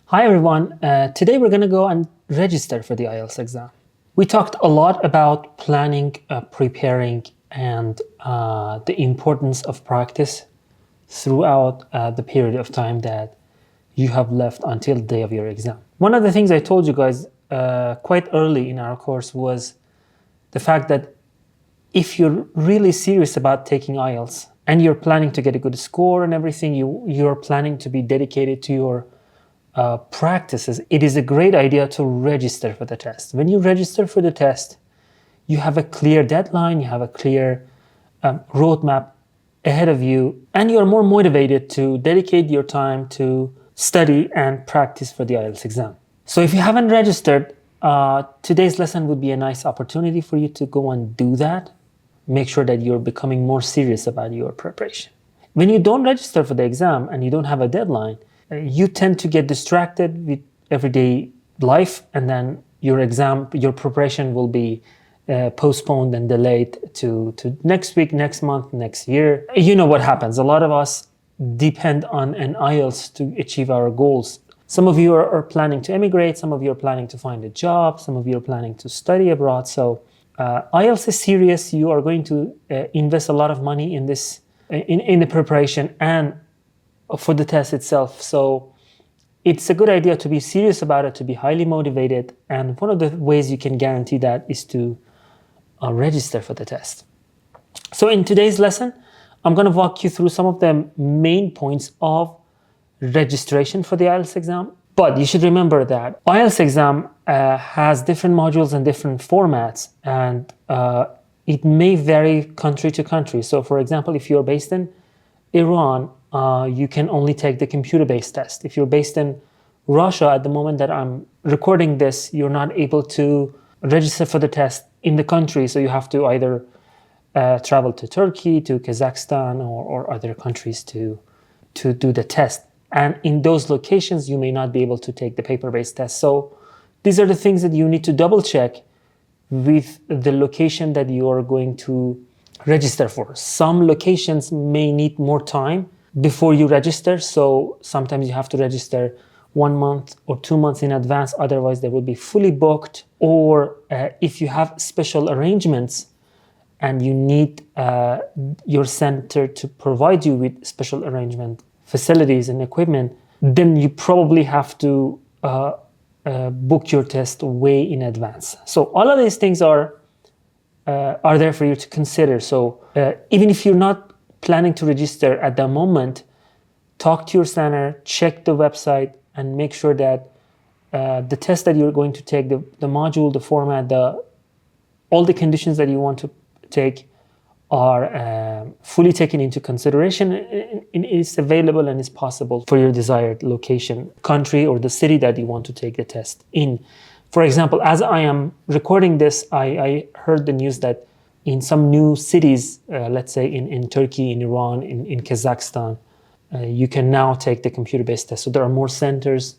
Hi everyone, today we're going to go and register for the IELTS exam. We talked a lot about planning, preparing, and the importance of practice throughout the period of time that you have left until the day of your exam. One of the things I told you guys quite early in our course was the fact that if you're really serious about taking IELTS and you're planning to get a good score and everything, you're planning to be dedicated to your practices, it is a great idea to register for the test. When you register for the test, you have a clear deadline, you have a clear roadmap ahead of you, and you're more motivated to dedicate your time to study and practice for the IELTS exam. So if you haven't registered, today's lesson would be a nice opportunity for you to go and do that. Make sure that you're becoming more serious about your preparation. When you don't register for the exam and you don't have a deadline, you tend to get distracted with everyday life, and then your preparation will be postponed and delayed to next week, next month, next year. You know what happens. A lot of us depend on an IELTS to achieve our goals. Some of you are planning to emigrate, some of you are planning to find a job, some of you are planning to study abroad. So IELTS is serious. You are going to invest a lot of money in this, in the preparation and for the test itself. So it's a good idea to be serious about it, to be highly motivated. And one of the ways you can guarantee that is to register for the test. So in today's lesson, I'm going to walk you through some of the main points of registration for the IELTS exam. But you should remember that IELTS exam has different modules and different formats, and it may vary country to country. So for example, if you're based in Iran, you can only take the computer-based test. If you're based in Russia, at the moment that I'm recording this, you're not able to register for the test in the country. So you have to either travel to Turkey, to Kazakhstan, or other countries to do the test. And in those locations, you may not be able to take the paper-based test. So these are the things that you need to double check with the location that you are going to register for. Some locations may need more time before you register. So sometimes you have to register 1 month or 2 months in advance. Otherwise, they will be fully booked. Or if you have special arrangements and you need your center to provide you with special arrangement facilities and equipment, then you probably have to book your test way in advance. So all of these things are there for you to consider. So even if you're not planning to register at the moment, talk to your center, check the website, and make sure that the test that you're going to take, the module, the format, all the conditions that you want to take are fully taken into consideration. It is available and is possible for your desired location, country, or the city that you want to take the test in. For example, as I am recording this, I heard the news that in some new cities, let's say in Turkey, in Iran, in Kazakhstan, you can now take the computer-based test. So there are more centers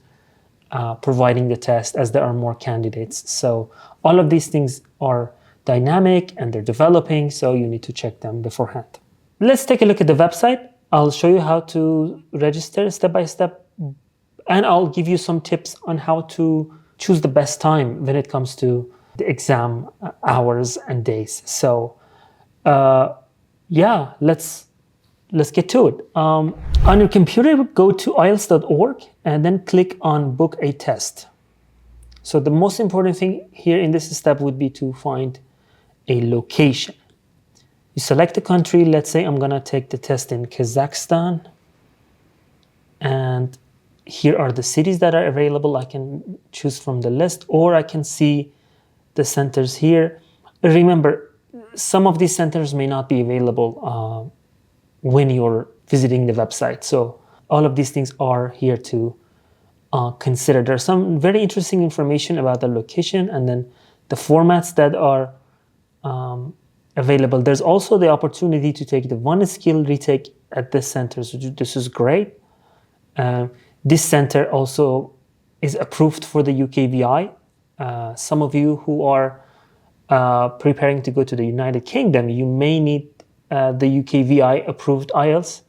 providing the test as there are more candidates. So all of these things are dynamic and they're developing, so you need to check them beforehand. Let's take a look at the website. I'll show you how to register step by step, and I'll give you some tips on how to choose the best time when it comes to the exam hours and days. So yeah, let's get to it. On your computer, go to IELTS.org and then click on book a test. So the most important thing here in this step would be to find a location. You select the country. Let's say I'm going to take the test in Kazakhstan. And here are the cities that are available. I can choose from the list, or I can see the centers here. Remember, some of these centers may not be available when you're visiting the website. So all of these things are here to consider. There's some very interesting information about the location and then the formats that are available. There's also the opportunity to take the one skill retake at this center. So this is great. This center also is approved for the UKVI. Some of you who are preparing to go to the United Kingdom, you may need the UKVI approved IELTS.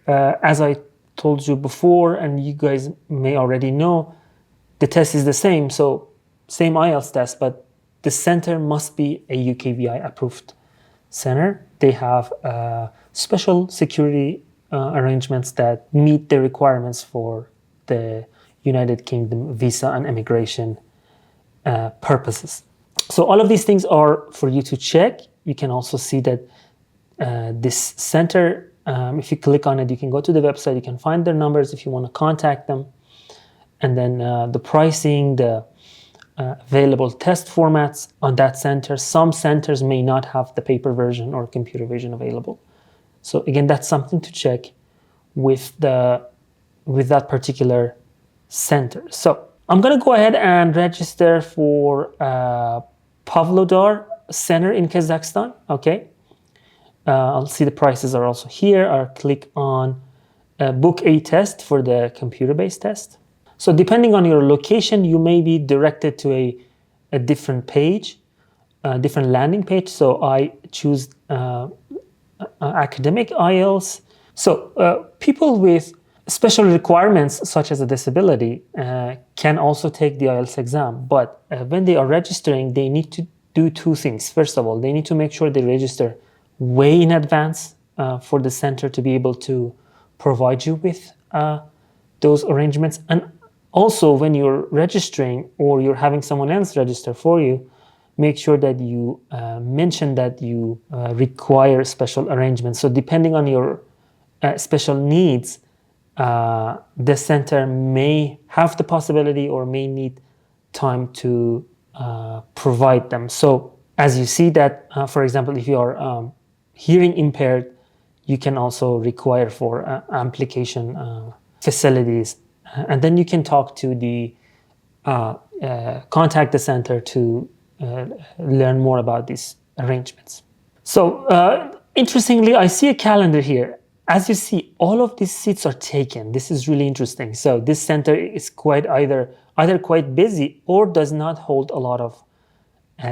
As I told you before, and you guys may already know, the test is the same. So same IELTS test, but the center must be a UKVI approved center. They have special security arrangements that meet the requirements for the United Kingdom visa and immigration purposes. So all of these things are for you to check. You can also see that this center, if you click on it, you can go to the website, you can find their numbers if you want to contact them. And then the pricing, the available test formats on that center. Some centers may not have the paper version or computer version available. So again, that's something to check with that particular center. So I'm going to go ahead and register for Pavlodar Center in Kazakhstan. Okay. I'll see the prices are also here. I'll click on book a test for the computer-based test. So depending on your location, you may be directed to a different page, a different landing page. So I choose academic IELTS. So people with special requirements, such as a disability, can also take the IELTS exam. But when they are registering, they need to do two things. First of all, they need to make sure they register way in advance for the center to be able to provide you with those arrangements. And also, when you're registering or you're having someone else register for you, make sure that you mention that you require special arrangements. So depending on your special needs, the center may have the possibility or may need time to provide them. So as you see that, for example, if you are hearing impaired, you can also require for amplification facilities. And then you can talk to the, contact the center to learn more about these arrangements. So interestingly, I see a calendar here. As you see, all of these seats are taken. This is really interesting. So this center is either quite busy or does not hold a lot of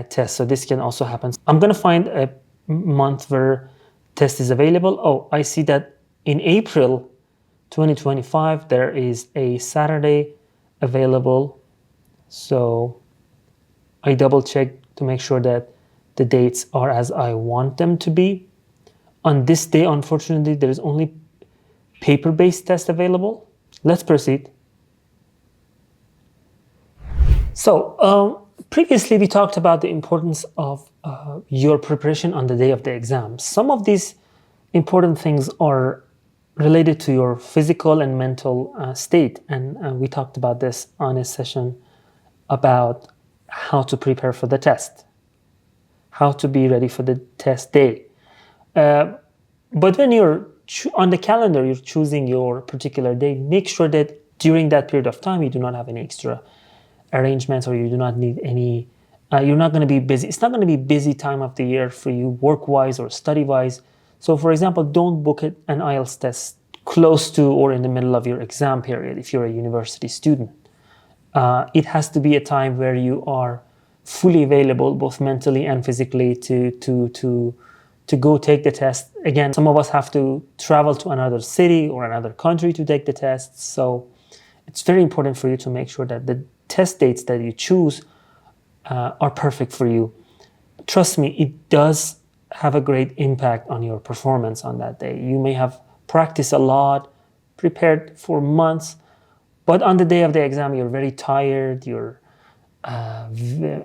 tests. So this can also happen. I'm going to find a month where test is available. Oh, I see that in April 2025, there is a Saturday available. So I double check to make sure that the dates are as I want them to be. On this day, unfortunately, there is only paper-based test available. Let's proceed. So previously, we talked about the importance of your preparation on the day of the exam. Some of these important things are related to your physical and mental state. And we talked about this on a session about how to prepare for the test, how to be ready for the test day. But when you're on the calendar, you're choosing your particular day, make sure that during that period of time, you do not have any extra arrangements or you do not need any, you're not going to be busy. It's not going to be busy time of the year for you work-wise or study-wise. So for example, don't book an IELTS test close to or in the middle of your exam period if you're a university student. It has to be a time where you are fully available, both mentally and physically, to go take the test. Again, some of us have to travel to another city or another country to take the tests. So it's very important for you to make sure that the test dates that you choose are perfect for you. Trust me, it does have a great impact on your performance on that day. You may have practiced a lot, prepared for months, but on the day of the exam, you're very tired, you're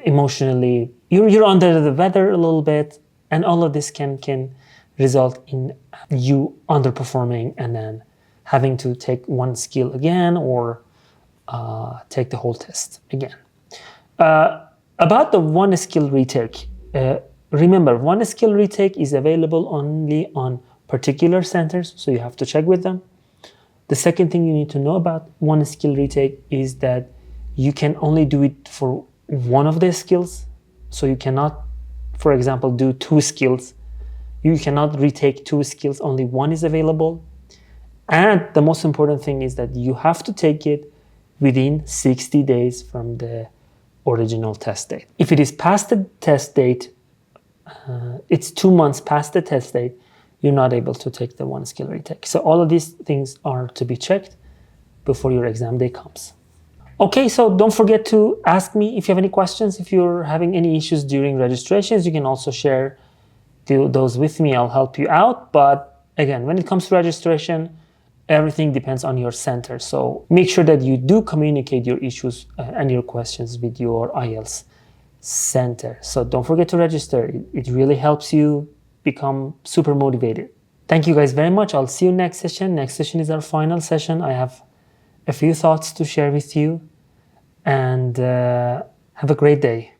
emotionally, you're under the weather a little bit, and all of this can result in you underperforming and then having to take one skill again or take the whole test again. About the one skill retake, remember, one skill retake is available only on particular centers, so you have to check with them. The second thing you need to know about one skill retake is that you can only do it for one of the skills. So you cannot, for example, do two skills. You cannot retake two skills, only one is available. And the most important thing is that you have to take it within 60 days from the original test date. If it is past the test date, it's 2 months past the test date, you're not able to take the one skill retake. So all of these things are to be checked before your exam day comes. Okay, so don't forget to ask me if you have any questions. If you're having any issues during registrations, you can also share those with me. I'll help you out. But again, when it comes to registration, everything depends on your center. So make sure that you do communicate your issues and your questions with your IELTS center. So don't forget to register. It really helps you become super motivated. Thank you guys very much. I'll see you next session. Next session is our final session. I have a few thoughts to share with you, and have a great day.